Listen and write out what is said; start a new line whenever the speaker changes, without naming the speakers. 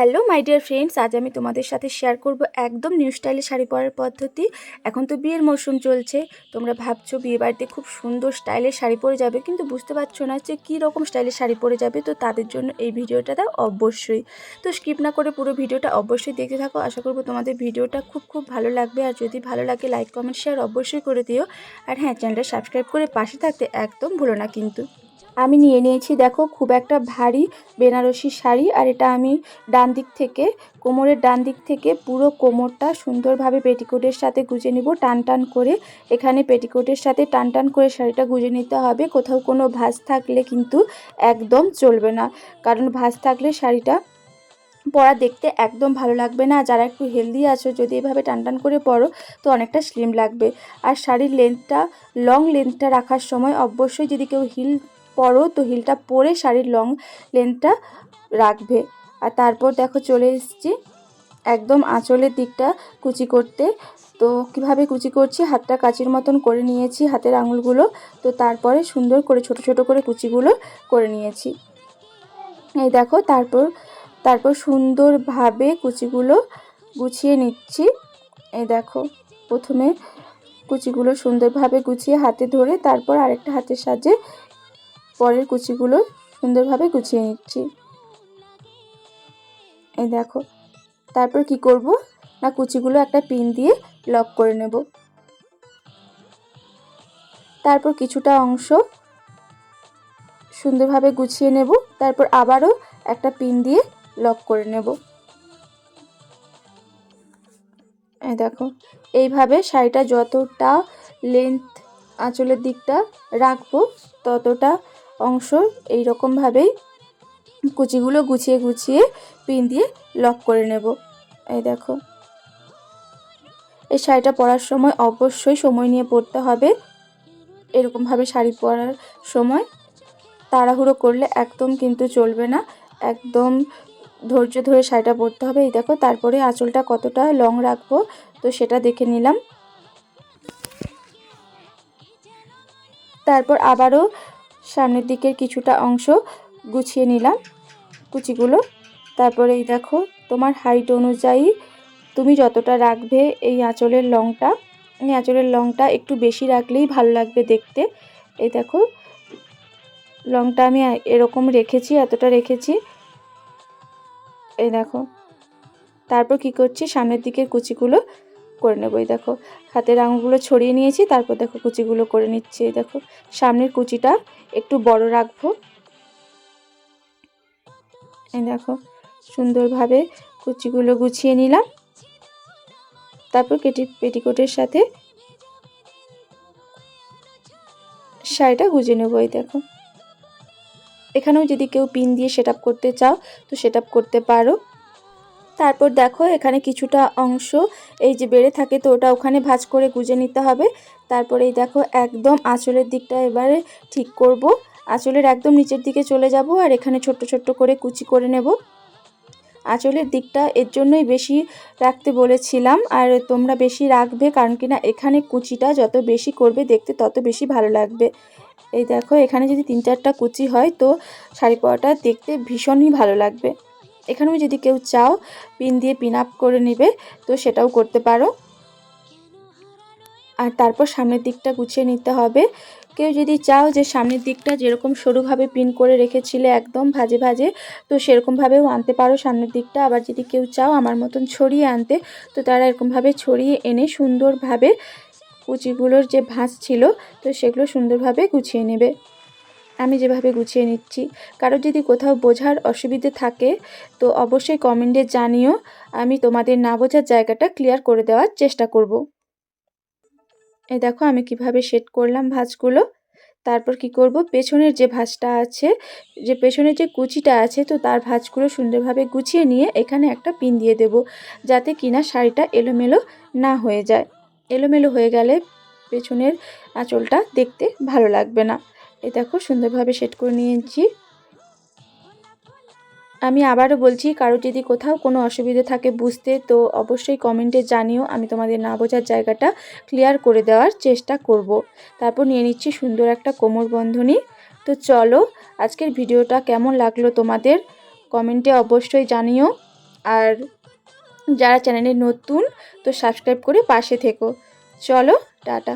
Hello my dear friends, আজ আমি তোমাদের সাথে শেয়ার করব একদম নিউ স্টাইলে শাড়ি পরার পদ্ধতি। এখন তো বিয়ের মরশুম চলছে, তোমরা ভাবছো বিয়ে বাড়িতে খুব সুন্দর স্টাইলের শাড়ি পরে যাবে, কিন্তু বুঝতে পারছো না যে কী রকম স্টাইলের শাড়ি পরে যাবে। তো তাদের জন্য এই ভিডিওটা অবশ্যই, তো স্কিপ না করে পুরো ভিডিওটা অবশ্যই দেখতে থাকো। আশা করবো তোমাদের ভিডিওটা খুব ভালো লাগবে, আর যদি ভালো লাগে লাইক কমেন্ট শেয়ার অবশ্যই করে দিও। আর হ্যাঁ, চ্যানেলটা সাবস্ক্রাইব করে পাশে থাকতে একদম ভুলো না কিন্তু। আমি নিয়ে নিয়েছি দেখো খুব একটা ভারী বেনারসি শাড়ি, আর এটা আমি ডান দিক থেকে, কোমরের ডান দিক থেকে পুরো কোমরটা সুন্দরভাবে পেটিকোটের সাথে গুজে নিব টান টান করে। এখানে পেটিকোটের সাথে টান টান করে শাড়িটা গুজে নিতে হবে। কোথাও কোনো ভাঁজ থাকলে কিন্তু একদম চলবে না, কারণ ভাঁজ থাকলে শাড়িটা পরা দেখতে একদম ভালো লাগবে না। যারা একটু হেলদি আছো, যদি এভাবে টান টান করে পরো তো অনেকটা স্লিম লাগবে। আর শাড়ির লেন্থটা, লং লেন্থটা রাখার সময় অবশ্যই যদি কেউ হিল পরো তো হিলটা পরে শাড়ির লং লেন্থটা রাখবে। আর তারপর দেখো চলে এসেছি একদম আঁচলের দিকটা কুচি করতে। তো কিভাবে কুচি করছি, হাতটা কাঁচির মতন করে নিয়েছি হাতের আঙুলগুলো। তো তারপরে সুন্দর করে ছোট ছোট করে কুচিগুলো করে নিয়েছি। এই দেখো তারপর সুন্দরভাবে কুচিগুলো গুছিয়ে নিচ্ছি। এই দেখো প্রথমে কুচিগুলো সুন্দরভাবে গুছিয়ে হাতে ধরে তারপর আরেকটা হাতের সাহায্যে পরের কুচিগুলো সুন্দরভাবে গুছিয়ে নিচ্ছি। এই দেখো তারপর কি করব না, কুচিগুলো একটা পিন দিয়ে লক করে নেব। তারপর কিছুটা অংশ সুন্দরভাবে গুছিয়ে নেব, তারপর আবারও একটা পিন দিয়ে লক করে নেব। এই দেখো এইভাবে শাড়িটা যতটা লেন্থ আঁচলের দিকটা রাখবো ততটা অংশ এই রকমভাবেই কুচিগুলো গুছিয়ে গুছিয়ে পিন দিয়ে লক করে নেব। এই দেখো এই শাড়িটা পরার সময় অবশ্যই সময় নিয়ে পরতে হবে। এরকমভাবে শাড়ি পরার সময় তাড়াহুড়ো করলে একদম কিন্তু চলবে না, একদম ধৈর্য ধরে শাড়িটা পরতে হবে। এই দেখো তারপরে আঁচলটা কতটা লং রাখবো তো সেটা দেখে নিলাম। তারপর আবারও সামনের দিকের কিছুটা অংশ গুছিয়ে নিলাম কুচিগুলো। তারপরে এই দেখো তোমার হাইট অনুযায়ী তুমি যতটা রাখবে এই আঁচলের লংটা একটু বেশি রাখলেই ভালো লাগবে দেখতে। এই দেখো লংটা আমি এরকম রেখেছি, এতটা রেখেছি। এই দেখো তারপর কি করছি, সামনের দিকের কুচিগুলো করে নেব। এই দেখো হাতের আঙুলগুলো ছড়িয়ে নিয়েছি, তারপর দেখো কুচিগুলো করে নিচ্ছি। এই দেখো সামনের কুচিটা একটু বড় রাখবো। এই দেখো সুন্দরভাবে কুচিগুলো গুছিয়ে নিলাম। তারপর পেটিকোটের সাথে শাড়িটা গুজে নেব। এই দেখো এখানেও যদি কেউ পিন দিয়ে সেট আপ করতে চাও তো সেট আপ করতে পারো। তারপর দেখো এখানে কিছুটা অংশ এই যে বেড়ে থাকে তো ওটা ওখানে ভাঁজ করে গুজে নিতে হবে। তারপরে এই দেখো একদম আঁচলের দিকটা এবারে ঠিক করব। আঁচলের একদম নিচের দিকে চলে যাব আর এখানে ছোট্ট ছোট্ট করে কুচি করে নেব। আঁচলের দিকটা এর জন্যই বেশি রাখতে বলেছিলাম, আর তোমরা বেশি রাখবে, কারণ কিনা এখানে কুচিটা যত বেশি করবে দেখতে তত বেশি ভালো লাগবে। এই দেখো এখানে যদি 3-4টা কুচি হয় তো শাড়ি পরাটা দেখতে ভীষণই ভালো লাগবে। এখানেও যদি কেউ চাও পিন দিয়ে পিন আপ করে নেবে তো সেটাও করতে পারো। আর তারপর সামনের দিকটা গুছিয়ে নিতে হবে। কেউ যদি চাও যে সামনের দিকটা যেরকম সরুভাবে পিন করে রেখেছিলে একদম ভাজে ভাজে তো সেরকমভাবেও আনতে পারো সামনের দিকটা। আবার যদি কেউ চাও আমার মতন ছড়িয়ে আনতে তো তারা এরকমভাবে ছড়িয়ে এনে সুন্দরভাবে কুচিগুলোর যে ভাঁজ ছিল তো সেগুলো সুন্দরভাবে গুছিয়ে নেবে। আমি যেভাবে গুছিয়ে নিচ্ছি, কারোর যদি কোথাও বোঝার অসুবিধে থাকে তো অবশ্যই কমেন্টে জানিও, আমি তোমাদের না বোঝার জায়গাটা ক্লিয়ার করে দেওয়ার চেষ্টা করব। এই দেখো আমি কিভাবে সেট করলাম ভাঁজগুলো। তারপর কি করব, পেছনের যে ভাঁজটা আছে, যে পেছনের যে কুচিটা আছে তো তার ভাঁজগুলো সুন্দরভাবে গুছিয়ে নিয়ে এখানে একটা পিন দিয়ে দেব, যাতে কিনা শাড়িটা এলোমেলো না হয়ে যায়। এলোমেলো হয়ে গেলে পেছনের আঁচলটা দেখতে ভালো লাগবে না। এই দেখো সুন্দরভাবে সেট করে নিয়েছি। আমি আবারও বলছি, কারো যদি কোথাও কোনো অসুবিধা থাকে বুঝতে তো অবশ্যই কমেন্টে জানিও, আমি তোমাদের না বোঝার জায়গাটা ক্লিয়ার করে দেওয়ার চেষ্টা করব। তারপর নিয়ে নিচ্ছি সুন্দর একটা কোমর বন্ধনী। তো চলো আজকের ভিডিওটা কেমন লাগলো তোমাদের কমেন্টে অবশ্যই জানিও। আর যারা চ্যানেলে নতুন তো সাবস্ক্রাইব করে পাশে থেকো। চলো টাটা।